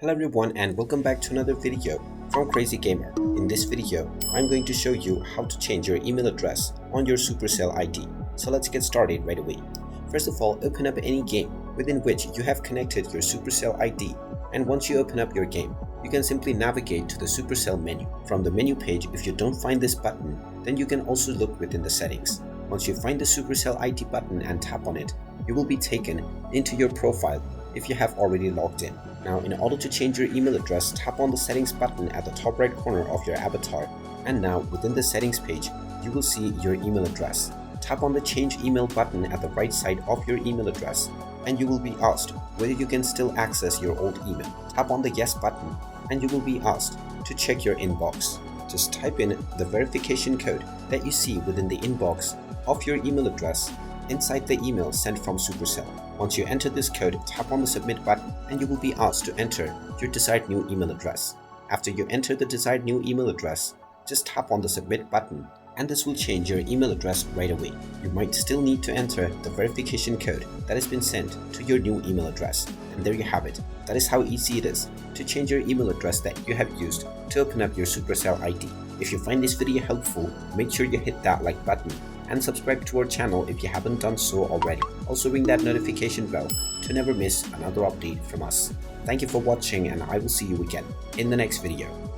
Hello everyone and welcome back to another video from Crazy Gamer. In this video, I'm going to show you how to change your email address on your Supercell ID. So let's get started right away. First of all, open up any game within which you have connected your Supercell ID, and once you open up your game, you can simply navigate to the Supercell menu. From the menu page, if you don't find this button, then you can also look within the settings. Once you find the Supercell ID button and tap on it, you will be taken into your profile if you have already logged in. Now, in order to change your email address, tap on the settings button at the top right corner of your avatar, and now within the settings page, you will see your email address. Tap on the change email button at the right side of your email address, and you will be asked whether you can still access your old email. Tap on the yes button, and you will be asked to check your inbox. Just type in the verification code that you see within the inbox of your email address inside the email sent from Supercell. Once you enter this code, tap on the submit button and you will be asked to enter your desired new email address. After you enter the desired new email address, just tap on the submit button and this will change your email address right away. You might still need to enter the verification code that has been sent to your new email address. And there you have it. That is how easy it is to change your email address that you have used to open up your Supercell ID. If you find this video helpful, make sure you hit that like button and subscribe to our channel if you haven't done so already. Also ring that notification bell to never miss another update from us. Thank you for watching and I will see you again in the next video.